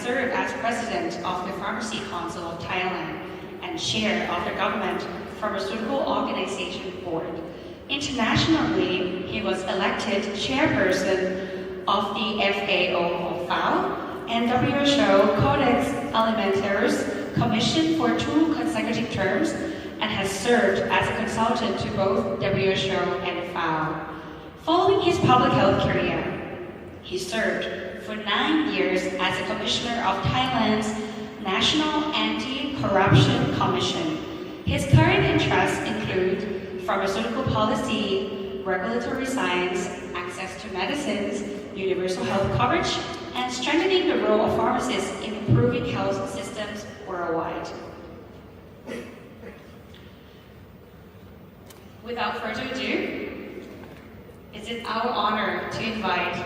served as president of the Pharmacy Council of Thailand and chair of the government pharmaceutical organization board. Internationally, he was elected chairperson of the FAO and WHO Codex Alimentarius Commission for 2 consecutive terms and has served as a consultant to both WHO and FAO. Following his public health career, he served for 9 years as a commissioner of Thailand's National Anti-Corruption Commission. His current interests include pharmaceutical policy, regulatory science, access to medicines, universal health coverage, and strengthening the role of pharmacists in improving health systems worldwide. Without further ado, it is our honor to invite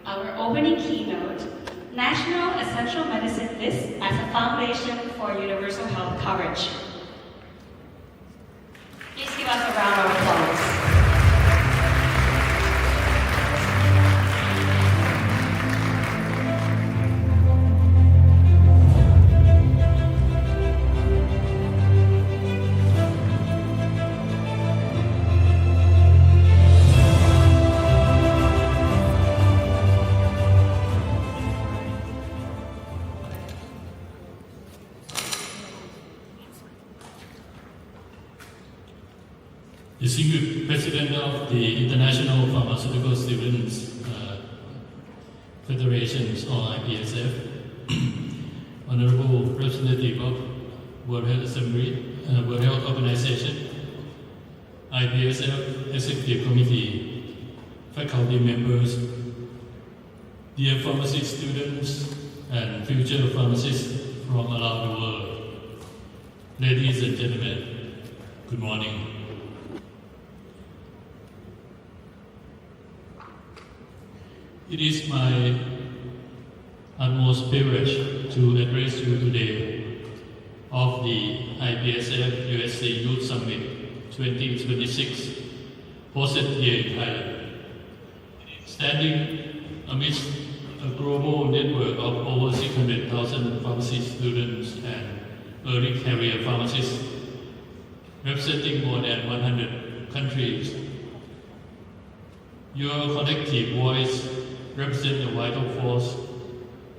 our opening keynote, National Essential Medicine List as a Foundation for Universal Health Coverage. Please give us a round of applause. Distinguished President of the International Pharmaceutical Students Federations, or IPSF, Honorable Representative of World Health Assembly, World Health Organization, IPSF Executive Committee, faculty members, dear pharmacy students and future pharmacists from around the world. Ladies and gentlemen, good morning. It is my utmost privilege to address you today of the IPSF USC Youth Summit 2026 hosted here in Thailand. Standing amidst a global network of over 600,000 pharmacy students and early career pharmacists representing more than 100 countries, your collective voice represent a vital force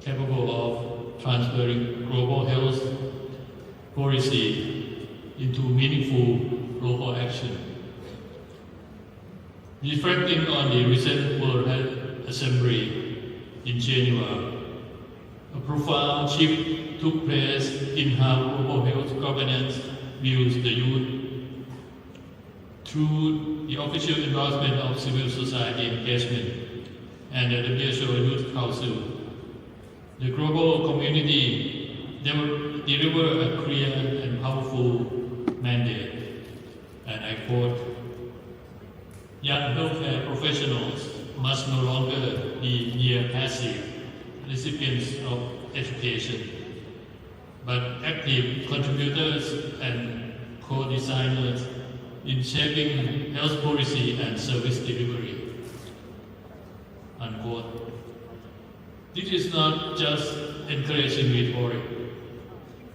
capable of transferring global health policy into meaningful local action. Reflecting on the recent World Health Assembly in January, a profound shift took place in how global health governance views the youth. Through the official endorsement of civil society engagement and the WHO Youth Council, the global community delivered a clear and powerful mandate, and I quote, "Young healthcare professionals must no longer be mere passive recipients of education, but active contributors and co-designers in shaping health policy and service delivery." Unquote. This is not just encouraging rhetoric.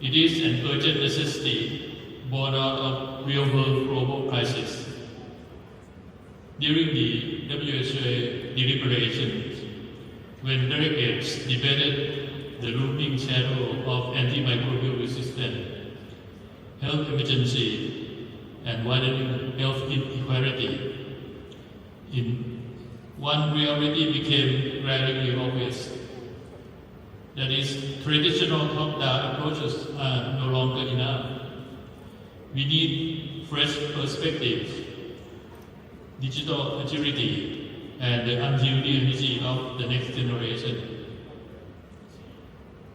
It is an urgent necessity born out of real-world global crisis. During the WHO deliberations, when delegates debated the looming shadow of antimicrobial resistance, health emergency, and widening health inequality, one reality became glaringly obvious. That is, traditional top-down approaches are no longer enough. We need fresh perspectives, digital agility, and the unwavering energy of the next generation.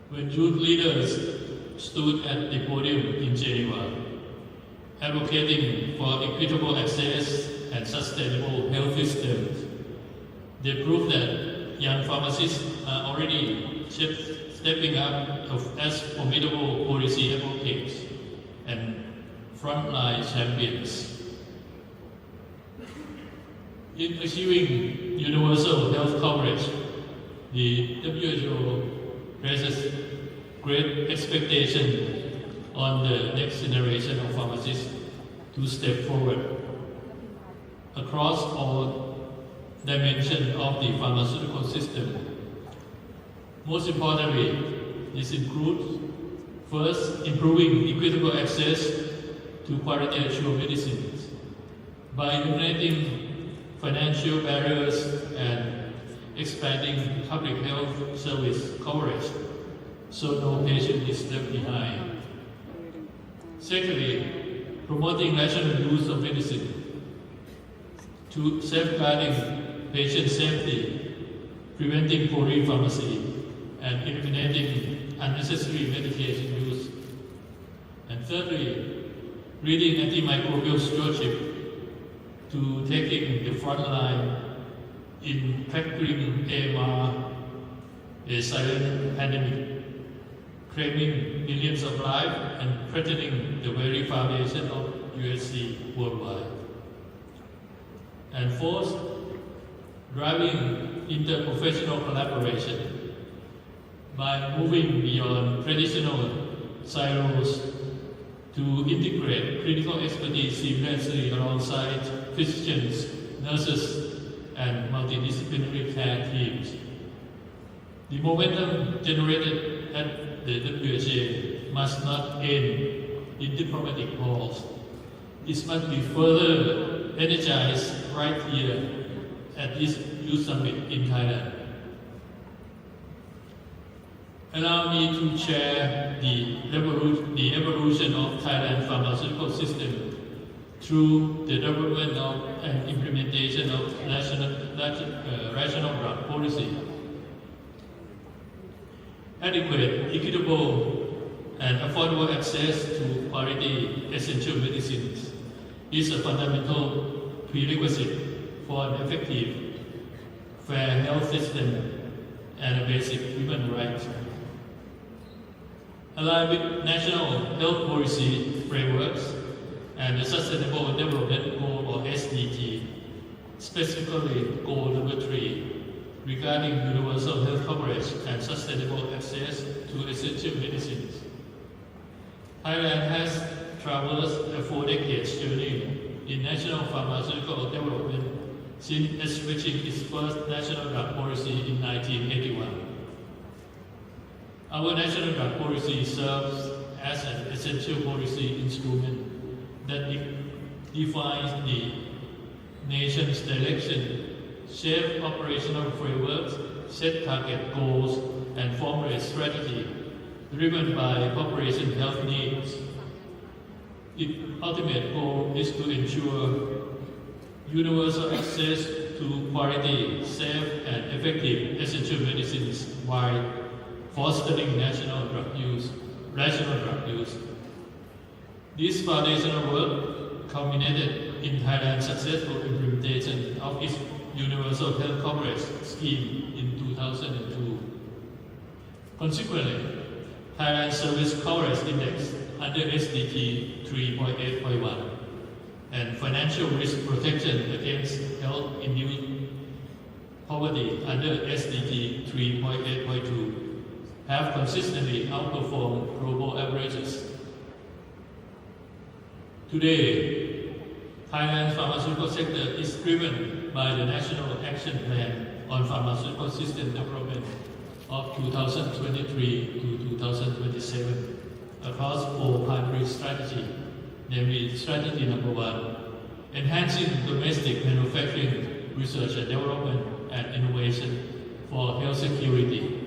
When youth leaders stood at the podium in Geneva, advocating for equitable access and sustainable health systems, they prove that young pharmacists are already stepping up as formidable policy advocates and frontline champions. In achieving universal health coverage, the WHO places great expectation on the next generation of pharmacists to step forward across all dimensions of the pharmaceutical system. Most importantly, this includes first, improving equitable access to quality assured medicines by eliminating financial barriers and expanding public health service coverage so no patient is left behind. Secondly, promoting rational use of medicine to safeguarding patient safety, preventing polypharmacy, and eliminating unnecessary medication use. And thirdly, leading antimicrobial stewardship to taking the front line in tackling AMR, a silent pandemic, claiming millions of lives and threatening the very foundation of USC worldwide. And fourth, driving interprofessional collaboration by moving beyond traditional silos to integrate clinical expertise seamlessly alongside physicians, nurses, and multidisciplinary care teams. The momentum generated at the WHO must not end in diplomatic halls. It must be further energized right here at this Youth Summit in Thailand. Allow me to share the evolution of Thailand pharmaceutical system through the development of and implementation of rational drug policy. Adequate, equitable, and affordable access to quality essential medicines is a fundamental prerequisite for an effective, fair health system and a basic human right. Aligned with national health policy frameworks and the Sustainable Development Goal or SDG, specifically Goal number 3, regarding universal health coverage and sustainable access to essential medicines. Thailand has traversed a 4-decade journey in national pharmaceutical development since establishing its first national drug policy in 1981. Our national drug policy serves as an essential policy instrument that defines the nation's direction, shape operational frameworks, set target goals, and formulate strategy driven by population health needs. Its ultimate goal is to ensure universal access to quality, safe, and effective essential medicines while fostering rational drug use. This foundational work culminated in Thailand's successful implementation of its Universal Health Coverage Scheme in 2002. Consequently, Thailand's Service Coverage Index under SDG 3.8.1 and Financial Risk Protection Against Health-Induced Poverty under SDG 3.8.2 have consistently outperformed global averages. Today, Thailand's pharmaceutical sector is driven by the National Action Plan on Pharmaceutical System Development of 2023 to 2027 across 4 primary strategies, namely strategy number 1, enhancing domestic manufacturing, research and development, and innovation for health security.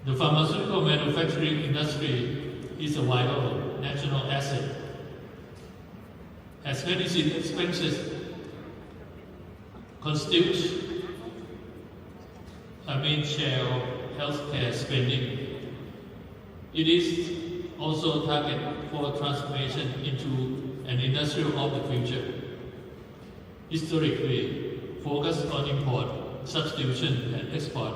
The pharmaceutical manufacturing industry is a vital national asset, as medicine expenses constitute a main share of healthcare spending. It is also a target for transformation into an industry of the future. Historically, focused on import, substitution, and export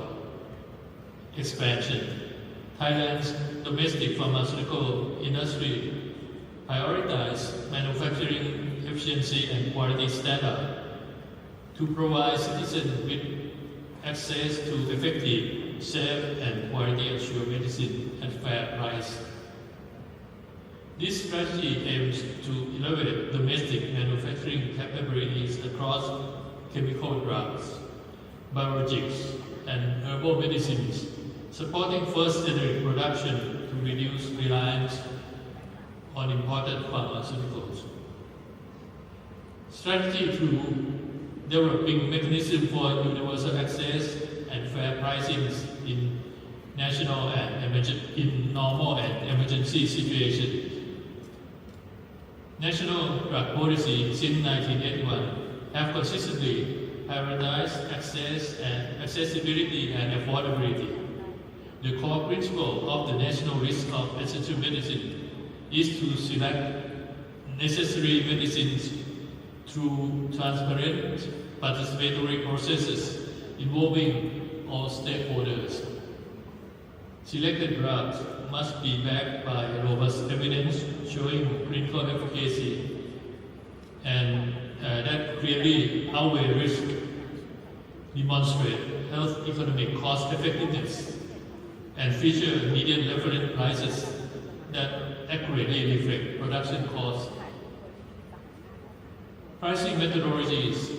expansion, Thailand's domestic pharmaceutical industry prioritized manufacturing efficiency and quality standards to provide citizens with access to effective, safe, and quality-assured medicine at fair price. This strategy aims to elevate domestic manufacturing capabilities across chemical drugs, biologics, and herbal medicines, supporting first generic production to reduce reliance on imported pharmaceuticals. Strategy 2, developing mechanism for universal access and fair pricing in normal and emergency situations. National drug policy since 1981 have consistently prioritized access and accessibility and affordability. The core principle of the national list of essential medicine is to select necessary medicines through transparent participatory processes involving all stakeholders. Selected drugs must be backed by robust evidence showing clinical efficacy and that clearly outweigh risk, demonstrate health economic cost effectiveness, and feature median reference prices that accurately reflect production costs. Pricing methodologies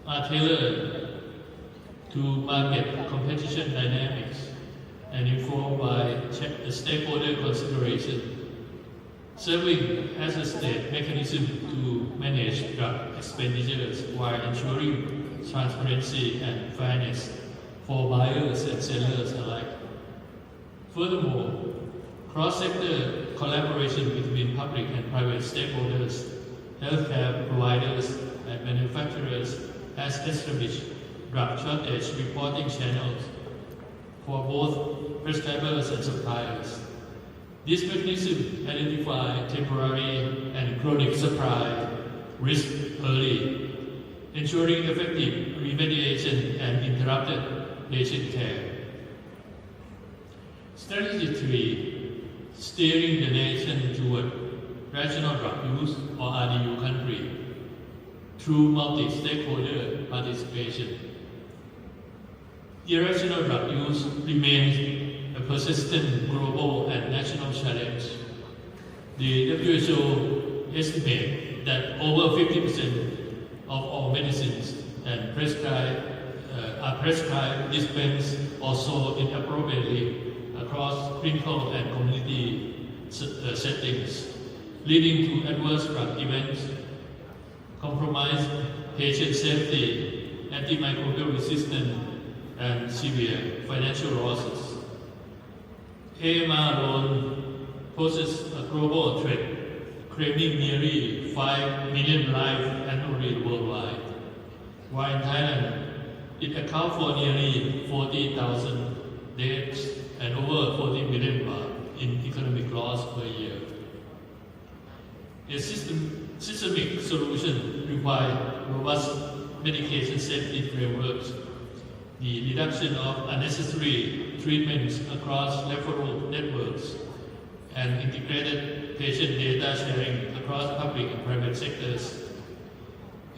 are tailored to market competition dynamics and informed by stakeholder consideration, serving as a state mechanism to manage drug expenditures while ensuring transparency and fairness for buyers and sellers alike. Furthermore, cross-sector collaboration between public and private stakeholders, healthcare providers, and manufacturers has established drug shortage reporting channels for both prescribers and suppliers. This mechanism identifies temporary and chronic supply risk early, ensuring effective remediation and interrupted patient care. Strategy 3, steering the nation toward rational drug use or RDU country through multi-stakeholder participation. Irrational drug use remains a persistent global and national challenge. The WHO estimates that over 50% of all medicines and are prescribed, dispensed, or sold inappropriately across clinical and community settings, leading to adverse drug events, compromised patient safety, antimicrobial resistance, and severe financial losses. AMR alone poses a global threat, claiming nearly 5 million lives annually worldwide, while in Thailand, it accounts for nearly 40,000 deaths and over 40 million baht in economic loss per year. A systemic solution requires robust medication safety frameworks, the reduction of unnecessary treatments across referral networks, and integrated patient data sharing across public and private sectors.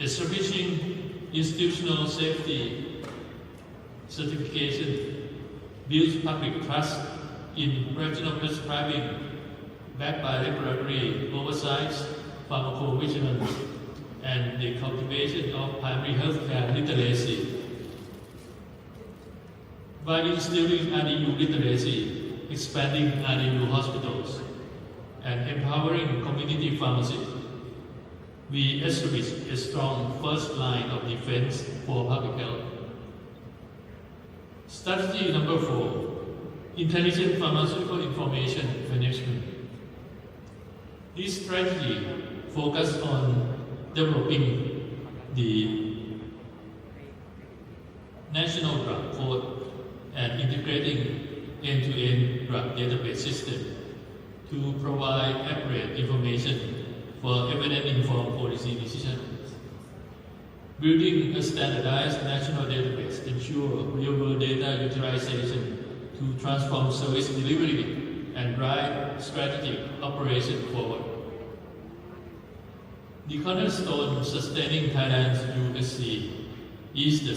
Establishing institutional safety certification builds public trust in rational prescribing, backed by regulatory oversight, pharmacovigilance, and the cultivation of primary healthcare literacy. By instilling RDU literacy, expanding RDU hospitals, and empowering community pharmacists, we establish a strong first line of defense for public health. Strategy number 4, intelligent pharmaceutical information management. This strategy focuses on developing the national drug code and integrating end-to-end drug database system to provide accurate information for evidence-informed policy decisions. Building a standardized national database ensures real-world data utilization to transform service delivery and drive strategic operation forward. The cornerstone sustaining Thailand's USC is the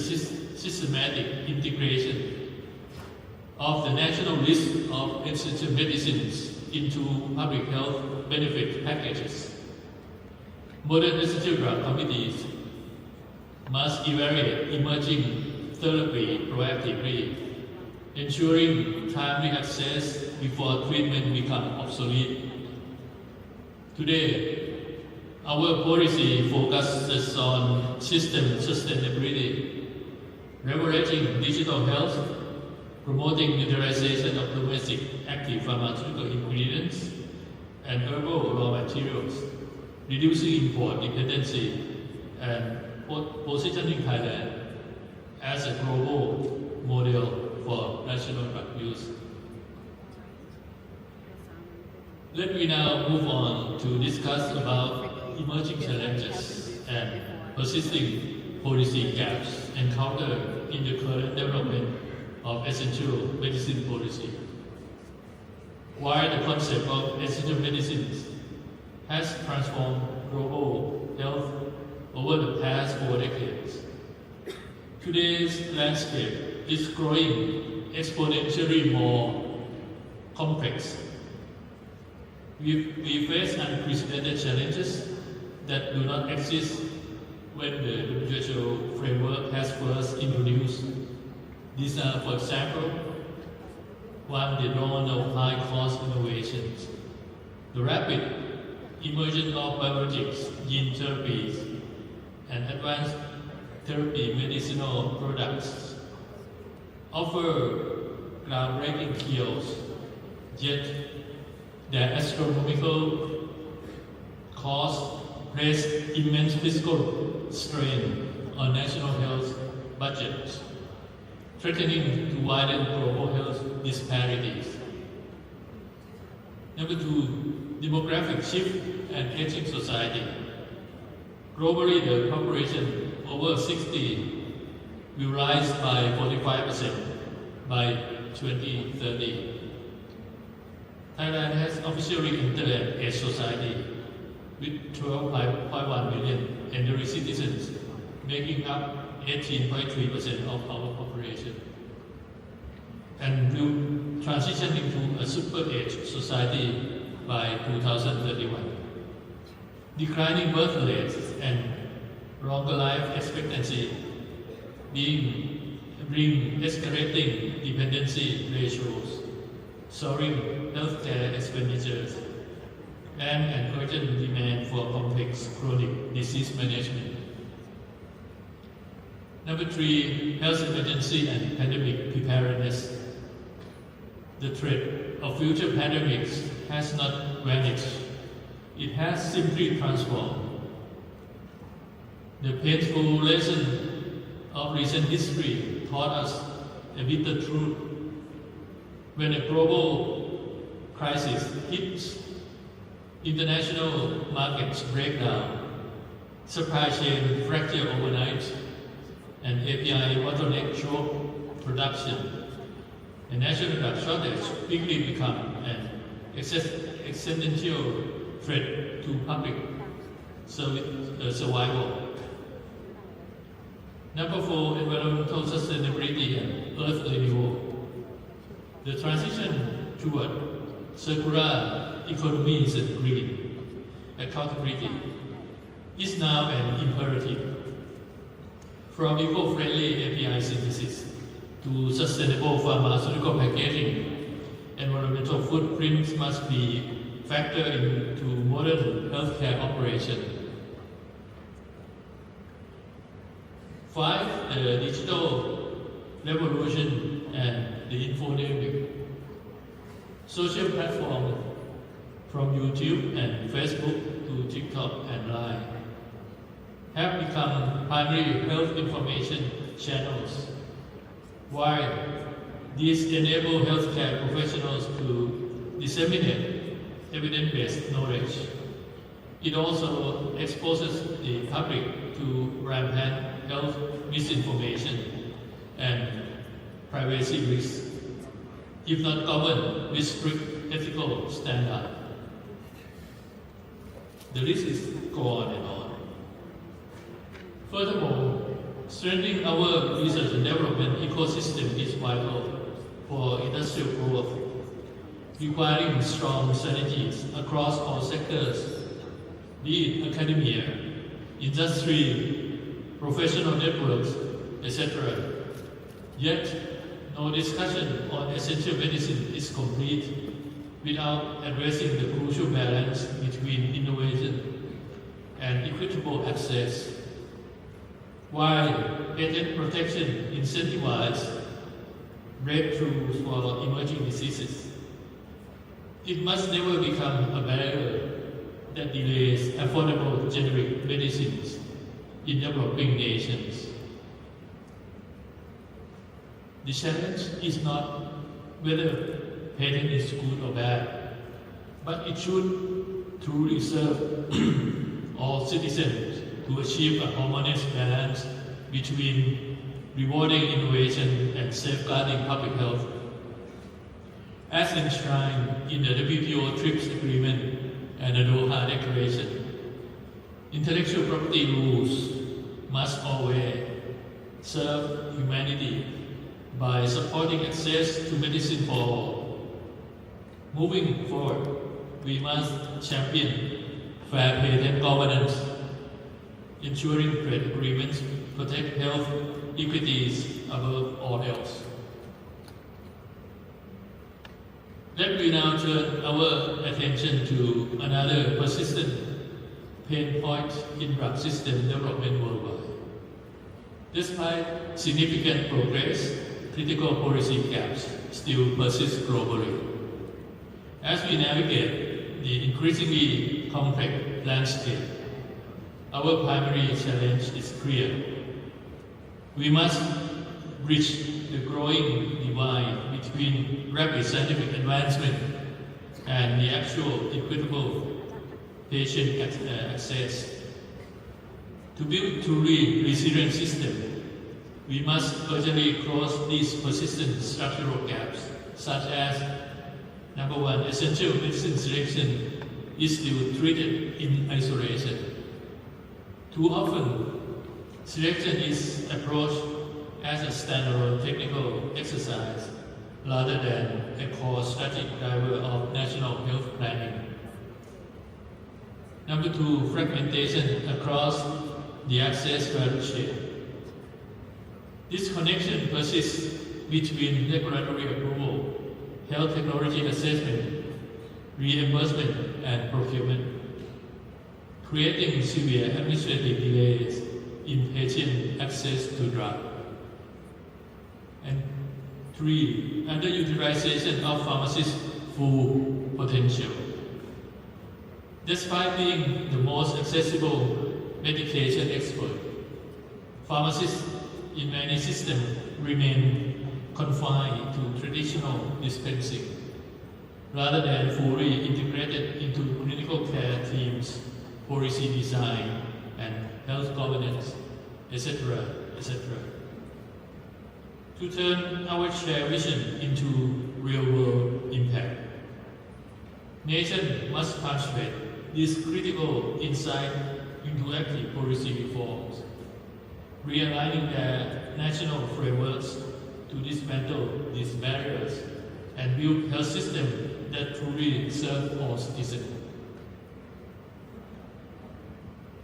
systematic integration of the national list of essential medicines into public health benefit packages. Modern essential drug committees must evaluate emerging therapy proactively, ensuring timely access before treatment becomes obsolete. Today, our policy focuses on system sustainability, leveraging digital health, promoting utilization of domestic active pharmaceutical ingredients and herbal raw materials, reducing import dependency, and positioning Thailand as a global model for national drug use. Let me now move on to discuss about emerging challenges and persisting policy gaps encountered in the current development of essential medicine policy. While the concept of essential medicines has transformed global health over the past 4 decades, today's landscape is growing exponentially more complex. We face unprecedented challenges that do not exist when the WHO framework has first introduced. These are, for example, one, the dawn of high-cost innovations, the rapid emergence of biologics, gene therapies, and advanced therapy medicinal products offer groundbreaking cures, yet their astronomical costs place immense fiscal strain on national health budgets, threatening to widen global health disparities. Number 2, demographic shift and aging society. Globally, the population over 60 will rise by 45% by 2030. Thailand has officially entered an age society with 12.1 million elderly citizens, making up 18.3% of our population, and will transition into a super age society by 2031. Declining birth rates and longer life expectancy bring escalating dependency ratios, soaring healthcare expenditures, and an urgent demand for complex chronic disease management. Number 3, health emergency and pandemic preparedness. The threat of future pandemics has not vanished. It has simply transformed. The painful lesson of recent history taught us a bitter truth. When a global crisis hits, international markets break down, supply chain fracture overnight, and API bottleneck choke production. A national drug shortage quickly become an existential threat to public survival. Number 4, environmental sustainability and earth renewal. The transition toward circular economies and green accountability is now an imperative. From eco-friendly API synthesis to sustainable pharmaceutical packaging, environmental footprints must be factored into modern healthcare operation. 5, the digital revolution and the infodemic. Social platforms from YouTube and Facebook to TikTok and Line have become primary health information channels. While these enable healthcare professionals to disseminate evidence-based knowledge, it also exposes the public to rampant health misinformation and privacy risks, if not governed with strict ethical standards. The list is go on and on. Furthermore, Strengthening our research and development ecosystem is vital for industrial growth, requiring strong synergies across all sectors, be it academia, industry, professional networks, etc. Yet, no discussion on essential medicine is complete without addressing the crucial balance between innovation and equitable access. While patent protection incentivizes breakthroughs for emerging diseases, it must never become a barrier that delays affordable generic medicines in developing nations. The challenge is not whether patent is good or bad, but it should truly serve all citizens to achieve a harmonious balance between rewarding innovation and safeguarding public health. As enshrined in the WTO TRIPS Agreement and the Doha Declaration, intellectual property rules must always serve humanity by supporting access to medicine for all. Moving forward, we must champion fair patent governance, ensuring trade agreements protect health equities above all else. Let me now turn our attention to another persistent pain point in drug system development worldwide. Despite significant progress, critical policy gaps still persist globally. As we navigate the increasingly complex landscape, our primary challenge is clear. We must bridge the growing divide between rapid scientific advancement and the actual equitable patient access. To build a truly resilient system, we must urgently close these persistent structural gaps, such as number one, essential medicine selection is still treated in isolation. Too often, selection is approached as a standalone technical exercise rather than a core strategic driver of national health planning. Number two, fragmentation across the access value chain. This connection persists between regulatory approval, health technology assessment, reimbursement, and procurement, creating severe administrative delays in patient access to drug. And three, underutilization of pharmacists' full potential. Despite being the most accessible medication expert, pharmacists in many systems remain confined to traditional dispensing rather than fully integrated into clinical care teams, policy design, and health governance, etc., etc. To turn our shared vision into real-world impact, nations must translate this critical insight into active policy reforms, realigning their national frameworks to dismantle these barriers and build health systems that truly serve all citizens.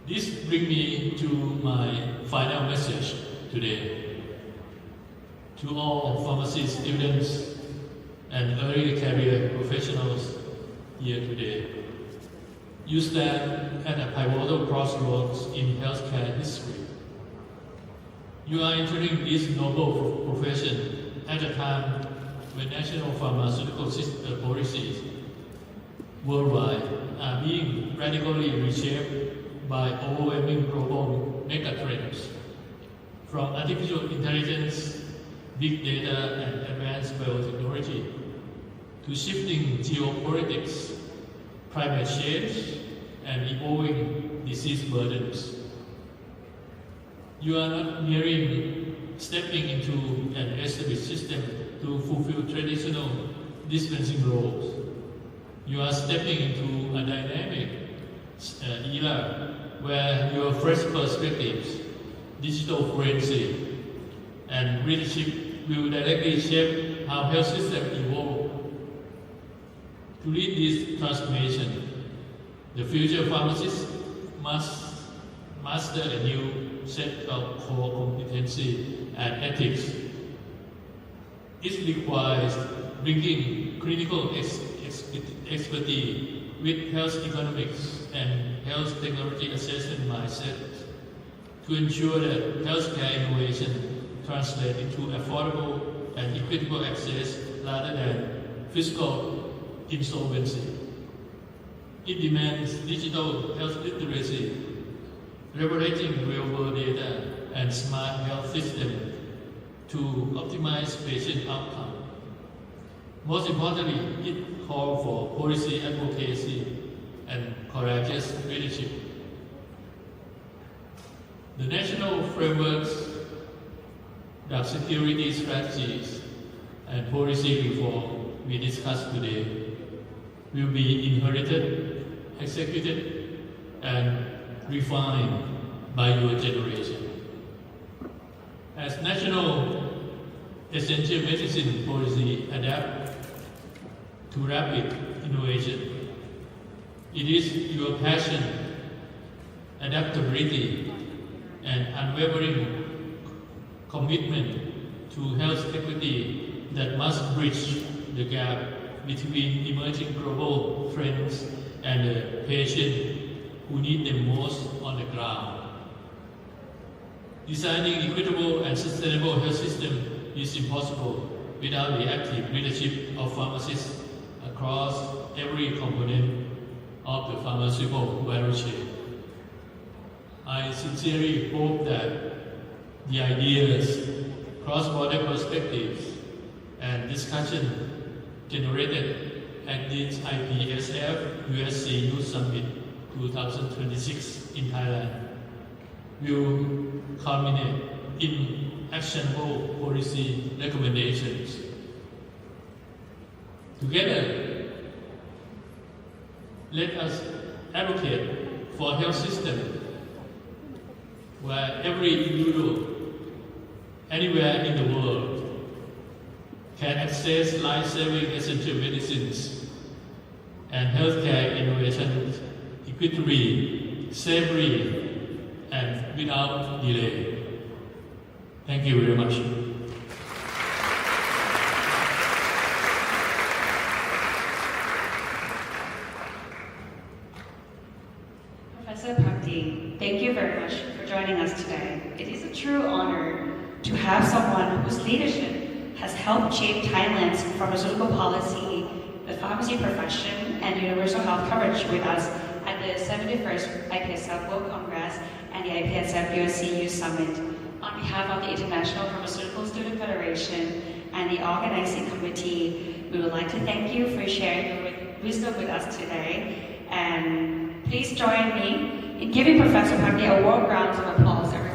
This brings me to my final message today. To all pharmacy students and early career professionals here today, you stand at a pivotal crossroads in healthcare history. You are entering this noble profession at a time when national pharmaceutical policies worldwide are being radically reshaped by overwhelming global megatrends, from artificial intelligence, big data, and advanced biotechnology, to shifting geopolitics, climate change, and evolving disease burdens. You are not merely stepping into an established system to fulfill traditional dispensing roles. You are stepping into a dynamic era where your fresh perspectives, digital forensic, and leadership will directly shape how health systems evolve. To lead this transformation, the future pharmacist must master a new set of core competency and ethics. It requires bringing clinical expertise with health economics and health technology assessment mindset to ensure that healthcare innovation translates into affordable and equitable access rather than fiscal insolvency. It demands digital health literacy, leveraging real-world data and smart health systems to optimize patient outcome. Most importantly, it calls for policy advocacy and courageous leadership. The national frameworks, drug security strategies, and policy reform we discussed today will be inherited, executed, and refined by your generation. As national essential medicine policy adapt to rapid innovation, it is your passion, adaptability, and unwavering commitment to health equity that must bridge the gap between emerging global trends and the patients who need them most on the ground. Designing equitable and sustainable health system is impossible without the active leadership of pharmacists across every component of the pharmaceutical value chain. I sincerely hope that the ideas, cross-border perspectives, and discussion generated at this IPSF USC Youth Summit 2026 in Thailand will culminate in actionable policy recommendations. Together, let us advocate for a health system where every individual, anywhere in the world, can access life-saving essential medicines and healthcare innovations equitably, safely, and without delay. Thank you very much. Professor Pakdi, thank you very much for joining us today. It is a true honor to have someone whose leadership has helped shape Thailand's pharmaceutical policy, the pharmacy profession, and universal health coverage with us at the 71st IPSF World Congress and the IPSF USC Youth Summit. On behalf of the International Pharmaceutical Student Federation and the organizing committee, we would like to thank you for sharing your wisdom with us today. And please join me in giving Professor Pakdi a warm round of applause, everyone.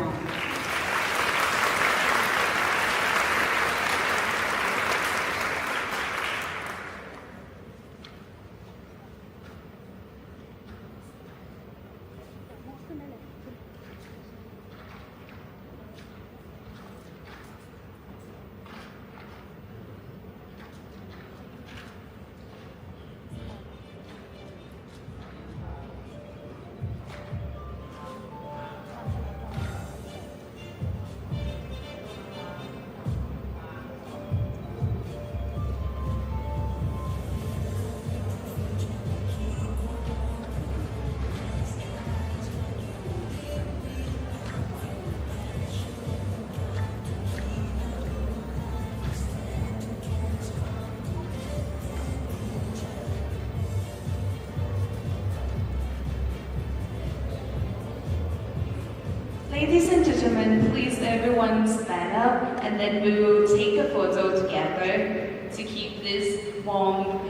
Ladies and gentlemen, please everyone stand up and then we will take a photo together to keep this warm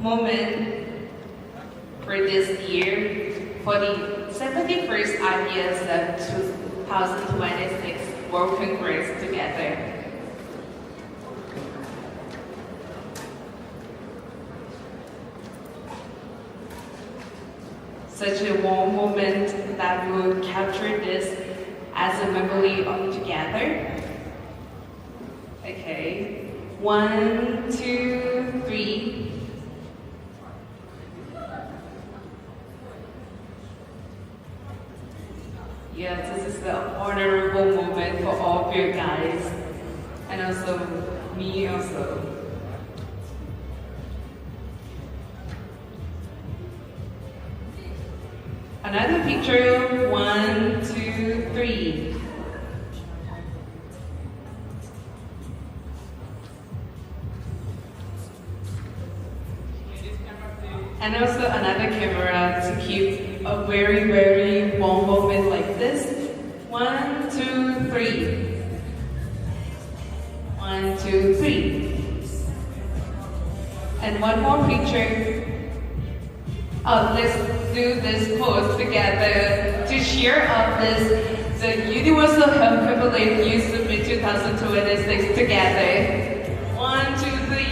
moment for this year for the 71st IPSF 2026 World Congress together. Such a warm moment that will capture this as a memory of together. Okay, 1, 2, 3. Yes, this is the honorable moment for all of you guys, and also me also. Another picture, 1, 2, 3. And also another camera to keep a very, very warm moment like this. 1, 2, 3. 1, 2, 3. And one more picture. Let's do this pose together to share up this, the Universal Health Privilege Youth Summit 2026 together. 1, 2, 3.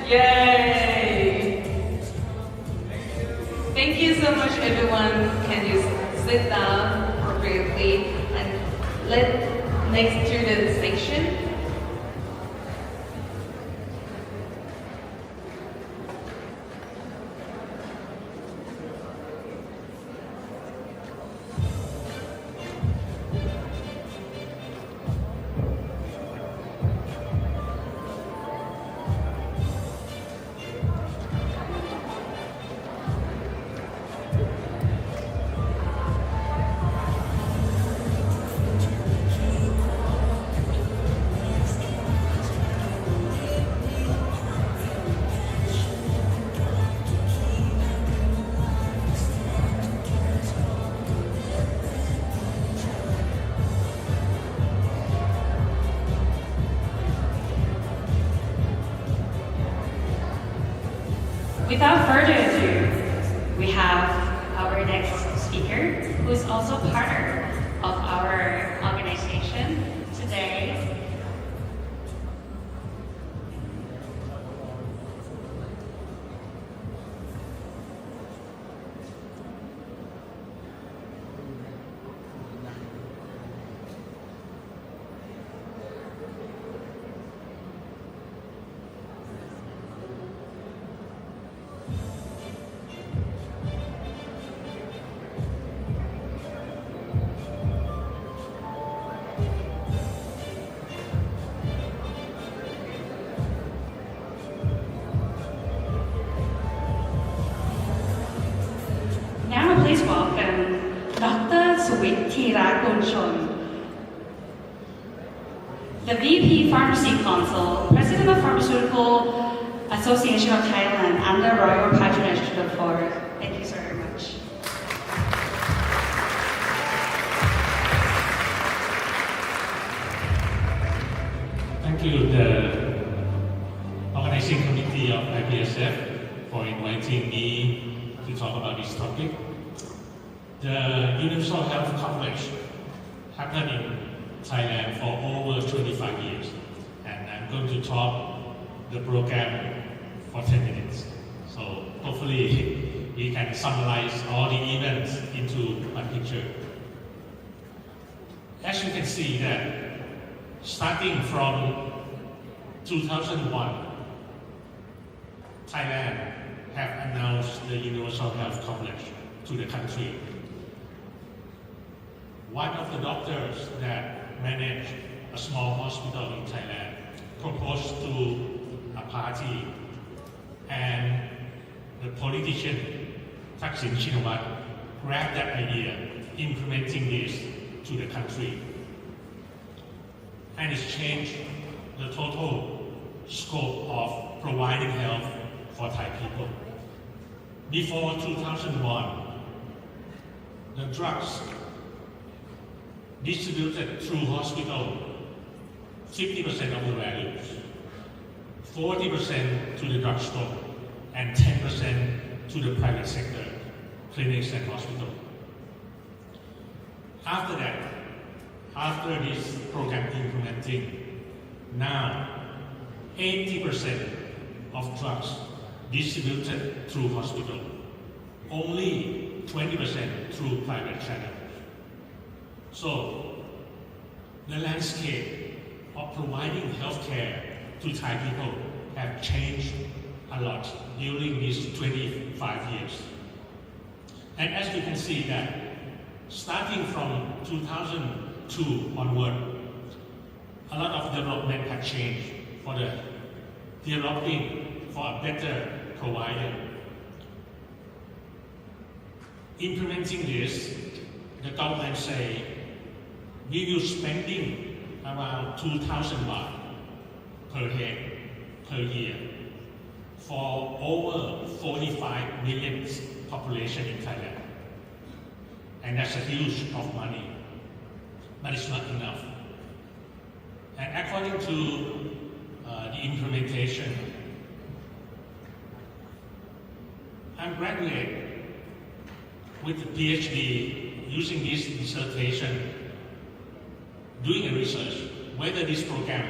Yay! Thank you so much, everyone. Can you sit down appropriately and let next student section. Without further ado, we have our next speaker, who is also part of our organization today. Now please welcome Dr. Suwit Thirakunchon, the VP Pharmacy Council, President of Pharmaceutical Association of Thailand, and the Royal Patronage to the floor. Thank you so very much. Thank you, the organizing committee of IPSF, for inviting me to talk about this topic. The universal health coverage happened in Thailand for over 25 years, and I'm going to talk the program for 10 minutes. So hopefully we can summarize all the events into one picture. As you can see that starting from 2001, Thailand have announced the universal health coverage to the country. One of the doctors that manage a small hospital in Thailand proposed to a party, and the politician Thaksin Shinawat grabbed that idea, implementing this to the country. And it's changed the total scope of providing health for Thai people. Before 2001, the drugs distributed through hospital, 50% of the values, 40% to the drugstore, and 10% to the private sector, clinics and hospitals. After that, after this program implementing, now 80% of drugs distributed through hospital, only 20% through private channels. So the landscape of providing healthcare to Thai people have changed a lot during these 25 years. And as you can see that starting from 2002 onward, a lot of development has changed for the developing for a better provider. Implementing this, the government say we will spending around 2,000 baht per head per year for over 45 million population in Thailand. And that's a huge of money, but it's not enough. And according to the implementation, I'm graduate with a PhD using this dissertation, doing a research whether this program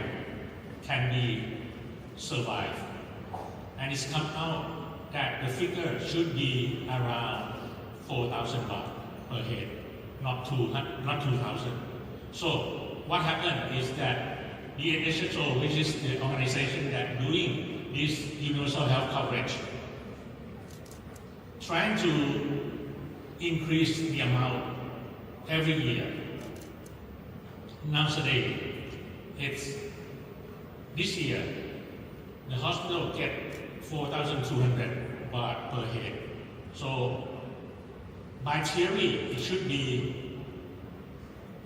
can be survived. And it's come out that the figure should be around 4,000 baht per head, not 2,000. So what happened is that the NHSO, which is the organization that doing this universal health coverage, trying to increase the amount every year. Nowadays, it's this year, the hospital get 4,200 baht per head. So by theory, it should be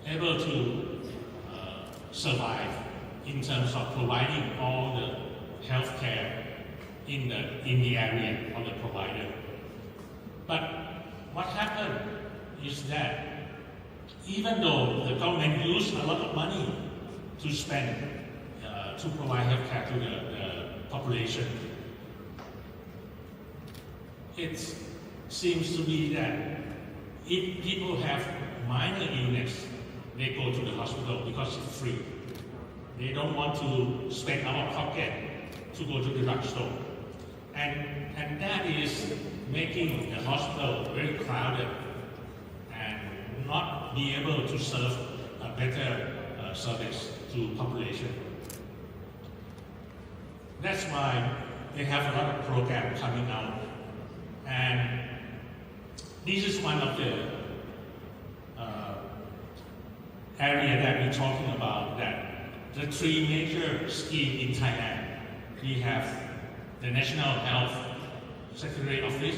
able to survive in terms of providing all the health care in the area of the provider. But what happened is that even though the government used a lot of money to spend to provide health care to the population, it seems to be that if people have minor illness, they go to the hospital because it's free. They don't want to spend out of pocket to go to the drugstore. And that is making the hospital very crowded and not be able to serve a better service to population. That's why they have a lot of programs coming out. And this is one of the area that we're talking about, that the three major schemes in Thailand. We have the National Health Secretary Office,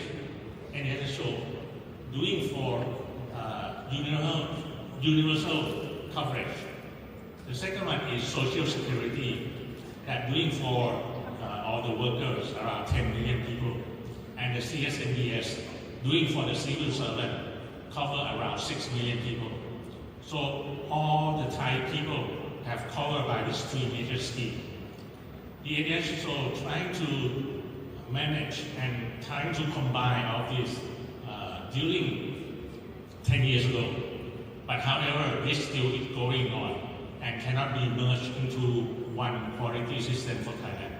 NHSO, doing for universal coverage. The second one is Social Security, that doing for all the workers, around 10 million people. And the CSNDS, doing for the civil servant, cover around 6 million people. So all the Thai people have covered by these three major schemes. The NHSO trying to manage and trying to combine all this during 10 years ago. But however, this still is going on and cannot be merged into one quality system for Thailand.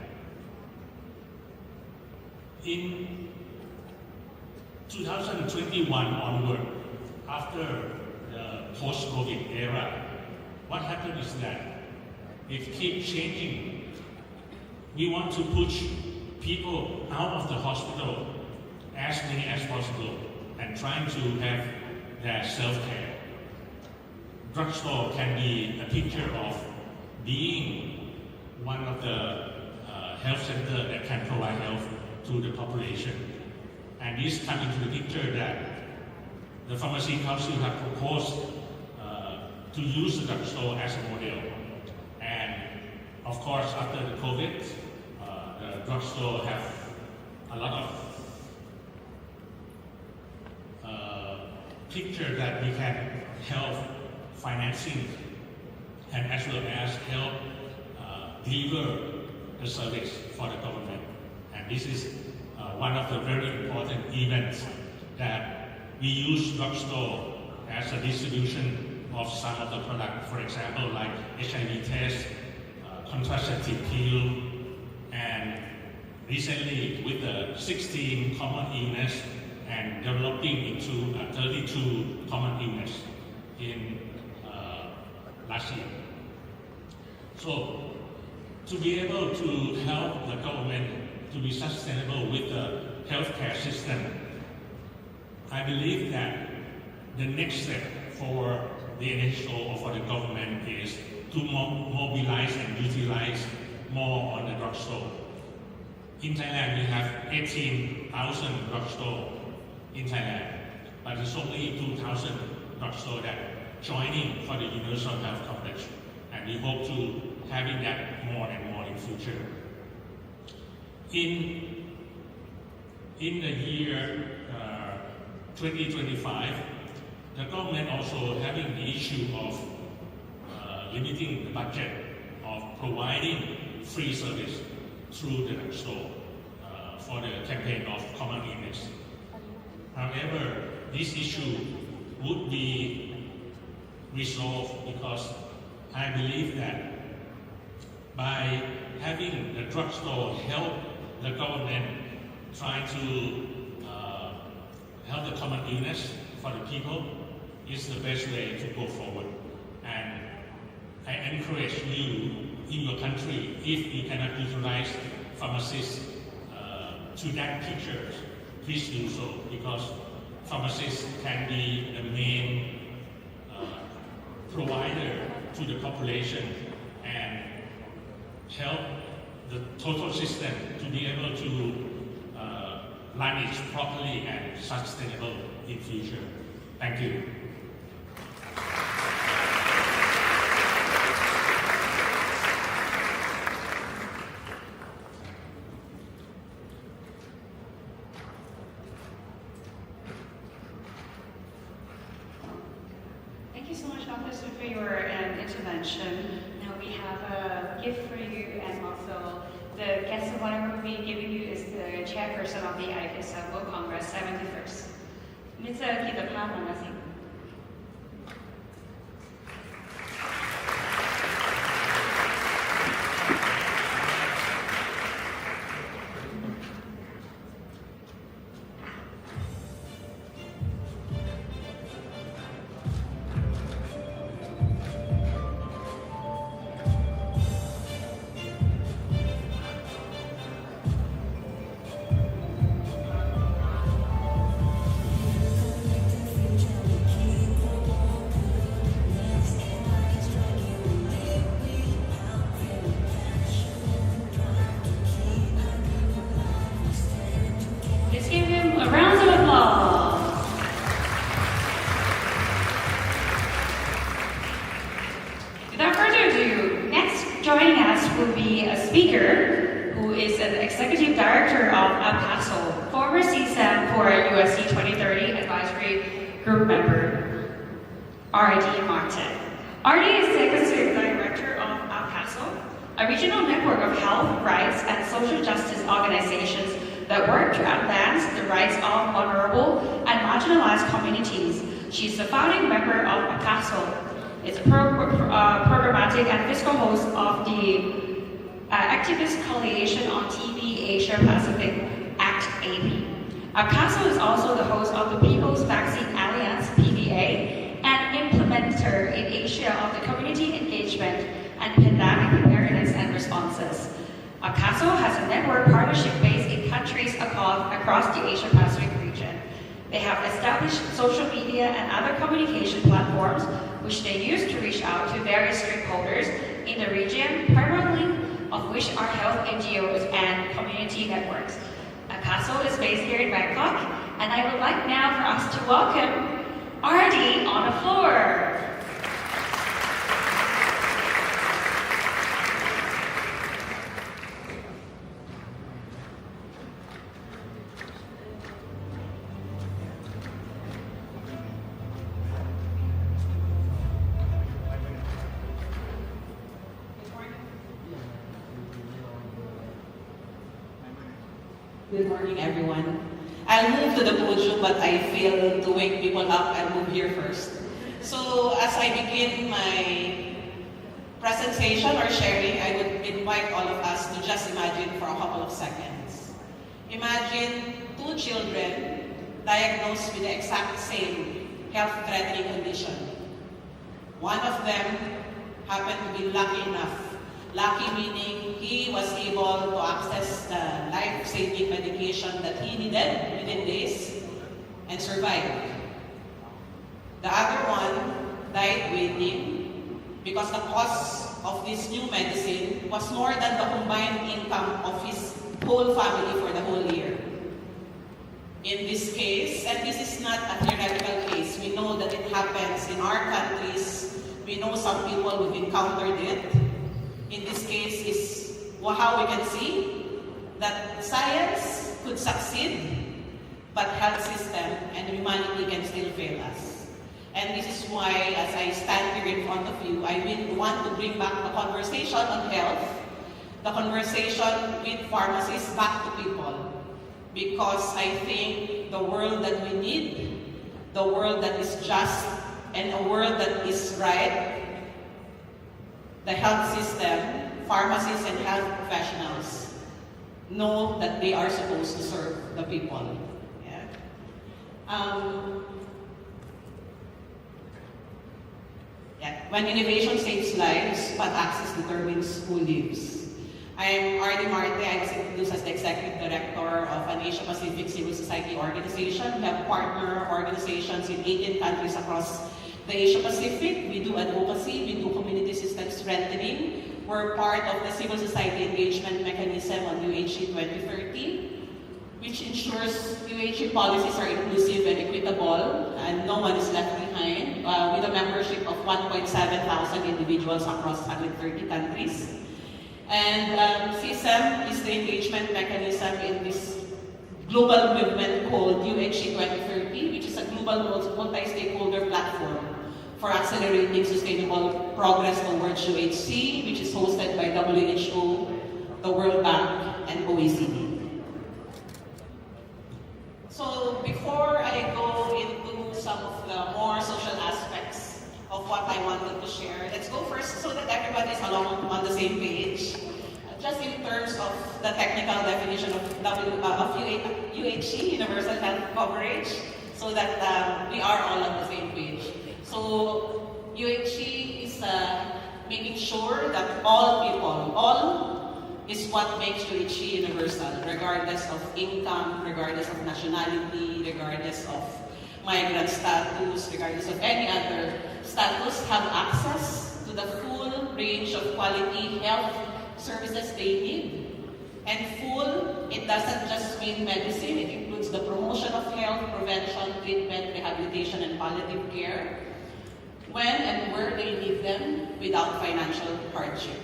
In 2021 onward, after the post-COVID era, what happened is that it keeps changing. We want to push people out of the hospital as many as possible and trying to have their self-care. Drugstore can be a picture of being one of the health centers that can provide health to the population. And this comes into the picture that the Pharmacy Council have proposed to use the drugstore as a model. And of course, after the COVID, the drugstore have a lot of picture that we can help financing and as well as help deliver the service for the government. And this is one of the very important events that we use drugstore as a distribution of some of the products, for example, like HIV test, contraceptive pill, and recently with the 16 common illness and developing into 32 common illness in last last year. So, to be able to help the government to be sustainable with the healthcare system, I believe that the next step for the NHO or for the government is to mobilize and utilize more on the drugstore. In Thailand, we have 18,000 drugstores in Thailand, but it's only 2,000 drugstores that joining for the universal health coverage, and we hope to having that more and more in future. In the year 2025, the government also having the issue of limiting the budget of providing free service through the drugstore for the campaign of common illness. However, this issue would be resolved because I believe that by having the drugstore help the government try to help the common illness for the people is the best way to go forward. And I encourage you in your country, if you cannot utilize pharmacists to that picture, please do so, because pharmacists can be the main provider to the population and help the total system to be able to run it properly and sustainable in future. Thank you. Thank you so much, Dr. Sun, for your intervention. Now we have a gift for you, and also the guest of honor we'll be giving you is the chairperson of the IPSF World Congress 71st, Mr. Kitaphan Manasingh. Joining us will be a speaker who is an executive director of IPSF, former CSAM for USC 2030 advisory group member, R.D. Martin. R.D. is the executive director of IPSF, a regional network of health, rights, and social justice organizations that work to advance the rights of vulnerable and marginalized communities. She's the founding member of IPSF. It's a programmatic and fiscal host of the Activist Coalition on TB Asia Pacific, ACT AP. IPSF is also the host of the People's Vaccine Alliance, PVA, and implementer in Asia of the Community Engagement and Pandemic Preparedness and Responses. IPSF has a network partnership based in countries across the Asia Pacific region. They have established social media and other communication platforms which they use to reach out to various stakeholders in the region, primarily of which are health NGOs and community networks. IPSF is based here in Bangkok, and I would like now for us to welcome R.D. on the floor. Good morning, everyone. I'll move to the podium, but I fail to wake people up. I'll move here first. So as I begin my presentation or sharing, I would invite all of us to just imagine for a couple of seconds. Imagine two children diagnosed with the exact same health-threatening condition. One of them happened to be lucky enough. Lucky meaning he was able to access the life-saving medication that he needed within days and survived. The other one died waiting because the cost of this new medicine was more than the combined income of his whole family for the whole year. In this case, and this is not a theoretical case, we know that it happens in our countries. We know some people who've encountered it. In this case is how we can see that science could succeed, but health system and humanity can still fail us. And this is why, as I stand here in front of you, I will want to bring back the conversation on health, the conversation with pharmacists back to people. Because I think the world that we need, the world that is just, and a world that is right, the health system, pharmacists and health professionals know that they are supposed to serve the people. Yeah. When innovation saves lives, but access determines who lives. I'm Ardy Marte. I was introduced as the Executive Director of an Asia-Pacific Civil Society organization. We have partner organizations in 18 countries across the Asia-Pacific. We do advocacy, we do community system strengthening. We're part of the Civil Society Engagement Mechanism on UHC 2030, which ensures UHC policies are inclusive and equitable, and no one is left behind, with a membership of 1,700 individuals across 130 countries. And CSEM is the engagement mechanism in this global movement called UHC 2030, which is a global multi-stakeholder platform for accelerating sustainable progress towards UHC, which is hosted by WHO, the World Bank, and OECD. So before I go into some of the more social aspects of what I wanted to share, let's go first so that everybody is along on the same page. Just in terms of the technical definition of UHC, Universal Health Coverage, so that we are all on the same page. So UHC is making sure that all people, all is what makes UHC universal, regardless of income, regardless of nationality, regardless of migrant status, regardless of any other status, have access to the full range of quality health services they need. And full, it doesn't just mean medicine, it includes the promotion of health, prevention, treatment, rehabilitation, and palliative care, when and where they need them without financial hardship.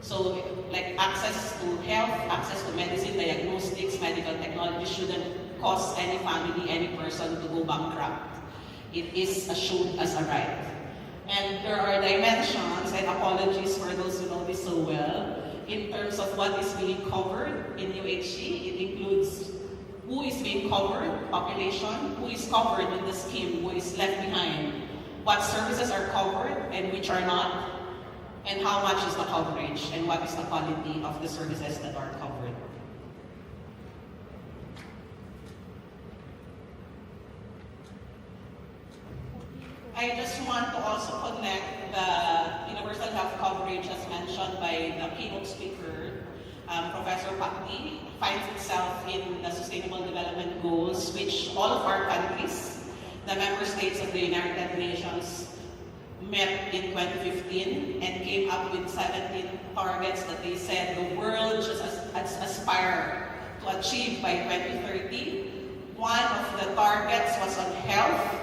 So, like access to health, access to medicine, diagnostics, medical technology shouldn't cost any family, any person to go bankrupt. It is assumed as a right. And there are dimensions, and apologies for those who know this so well, in terms of what is being covered in UHC. It includes who is being covered, population, who is covered in the scheme, who is left behind, what services are covered and which are not, and how much is the coverage, and what is the quality of the services that are covered. I just want to also connect the universal health coverage as mentioned by the keynote speaker, Professor Pakti, finds itself in the Sustainable Development Goals, which all of our countries, the member states of the United Nations, met in 2015 and came up with 17 targets that they said the world should aspire to achieve by 2030. One of the targets was on health.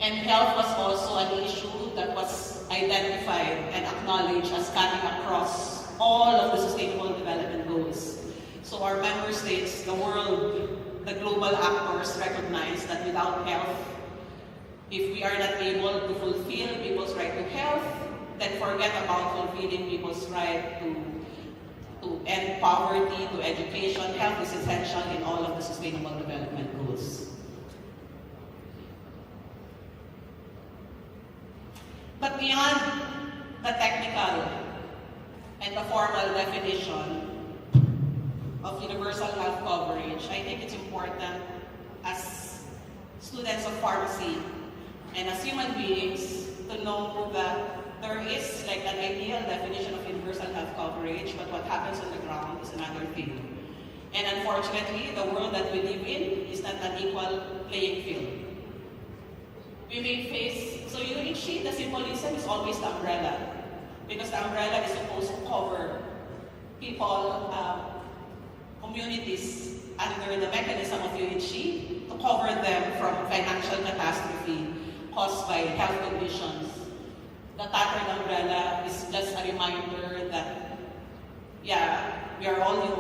And health was also an issue that was identified and acknowledged as cutting across all of the Sustainable Development Goals. So our member states, the world, the global actors recognize that without health, if we are not able to fulfill people's right to health, then forget about fulfilling people's right to end poverty, to education. Health is essential in all of the Sustainable Development Goals. But beyond the technical and the formal definition of universal health coverage, I think it's important as students of pharmacy and as human beings to know that there is like an ideal definition of universal health coverage, but what happens on the ground is another thing. And unfortunately, the world that we live in is not an equal playing field. We may face, so UHC, the symbolism is always the umbrella, because the umbrella is supposed to cover people, communities under the mechanism of UHC to cover them from financial catastrophe caused by health conditions. The tattered umbrella is just a reminder that, yeah, we are all human.